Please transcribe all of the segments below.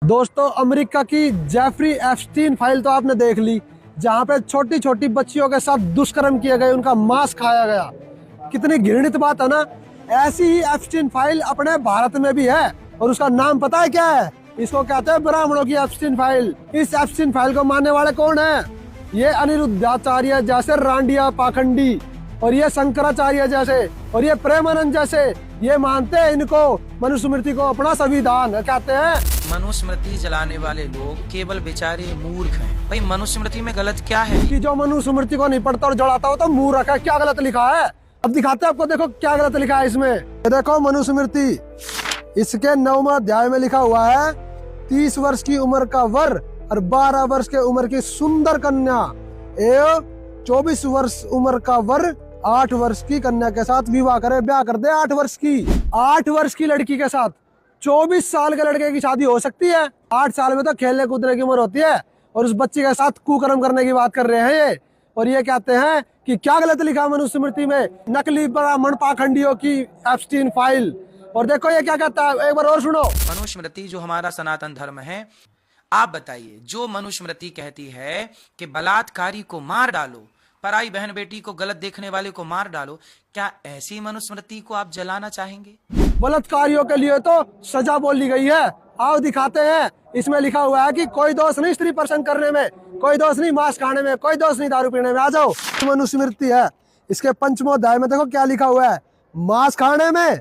दोस्तों, अमेरिका की Jeffrey Epstein file तो आपने देख ली, जहां पे छोटी छोटी बच्चियों के साथ दुष्कर्म किए गए, उनका मांस खाया गया। कितनी घृणित बात है ना। ऐसी ही एप्स्टीन फाइल अपने भारत में भी है, और उसका नाम पता है क्या है? इसको कहते हैं ब्राह्मणों की एप्स्टीन फाइल। इस एप्स्टीन फाइल को मानने वाले कौन है? ये अनिरुद्धाचार्य जैसे रांडिया पाखंडी, और ये शंकराचार्य जैसे, और ये प्रेमानंद जैसे, ये मानते हैं इनको, मनुस्मृति को अपना संविधान कहते हैं। मनुस्मृति जलाने वाले लोग केवल बेचारे मूर्ख हैं। भाई मनुस्मृति में गलत क्या है? कि जो मनुस्मृति को नहीं पढ़ता और जलाता हो तो मूर्ख है। क्या गलत लिखा है? अब दिखाते हैं आपको, देखो क्या गलत लिखा है इसमें। ये देखो मनुस्मृति, इसके 9वें अध्याय में लिखा हुआ है 30 वर्ष की उम्र का वर और 12 वर्ष के उम्र की सुंदर कन्या एवं 24 वर्ष उम्र का वर 8 वर्ष की कन्या के साथ विवाह करे। ब्याह कर दे 8 वर्ष की। 8 वर्ष की लड़की के साथ 24 साल के लड़के की शादी हो सकती है? 8 साल में तो खेलने कूदने की उम्र होती है, और उस बच्ची के साथ कुकर्म करने की बात कर रहे हैं ये। और ये कहते हैं कि क्या गलत लिखा मनुस्मृति में, नकली ब्राह्मण पाखंडियों की एप्स्टीन फाइल। और देखो ये क्या कहता है, एक बार और सुनो। मनुस्मृति जो हमारा सनातन धर्म है, आप बताइए, जो मनुस्मृति कहती है कि बलात्कारी को मार डालो, पराई बहन बेटी को गलत देखने वाले को मार डालो, क्या ऐसी मनुस्मृति को आप जलाना चाहेंगे? बलात्कारियों के लिए तो सजा बोली गई है। आओ दिखाते हैं। इसमें लिखा हुआ है कि कोई दोष नहीं स्त्री प्रसंग करने में, कोई दोष नहीं मांस खाने में, कोई दोष नहीं दारू पीने में। आ जाओ, मनुस्मृति है, इसके 5वें अध्याय में देखो क्या लिखा हुआ है। मांस खाने में,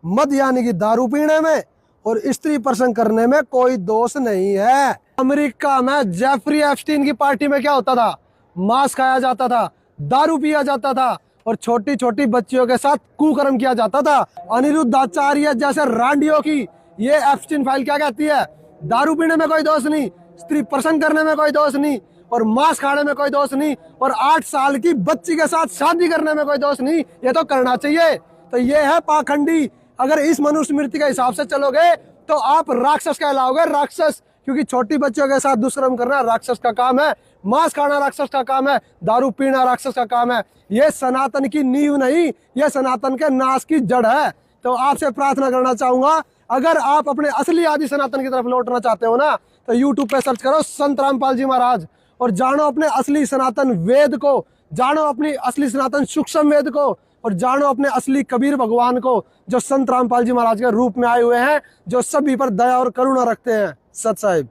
मद यानी कि दारू पीने में, और स्त्री प्रसंग करने में कोई दोष नहीं है। अमेरिका में जेफरी एप्स्टीन की पार्टी में क्या होता था? मांस खाया जाता था, दारू पिया जाता था, और छोटी छोटी बच्चियों के साथ कुकर्म किया जाता था। अनिरुद्धाचार्य जैसे रांडियों की ये एप्स्टीन फाइल क्या कहती है? दारू पीने में कोई दोष नहीं, स्त्री प्रसंग करने में कोई दोष नहीं, और मांस खाने में कोई दोष नहीं, और 8 साल की बच्ची के साथ शादी करने में कोई दोष नहीं। ये तो करना चाहिए। तो ये है पाखंडी। अगर इस मनुस्मृति के हिसाब से चलोगे तो आप राक्षस कहलाओगे, राक्षस। क्योंकि छोटी बच्चियों के साथ दुष्कर्म करना राक्षस का काम है, मांस खाना राक्षस का काम है, दारू पीना राक्षस का काम है। ये सनातन की नींव नहीं, ये सनातन के नाश की जड़ है। तो आपसे प्रार्थना करना चाहूंगा, अगर आप अपने असली आदि सनातन की तरफ लौटना चाहते हो ना, तो यूट्यूब पे सर्च करो संत रामपाल जी महाराज, और जानो अपने असली सनातन वेद को, जानो अपनी असली सनातन सूक्ष्म वेद को, और जानो अपने असली कबीर भगवान को, जो संत रामपाल जी महाराज के रूप में आए हुए हैं, जो सभी पर दया और करुणा रखते हैं। सत साहिब।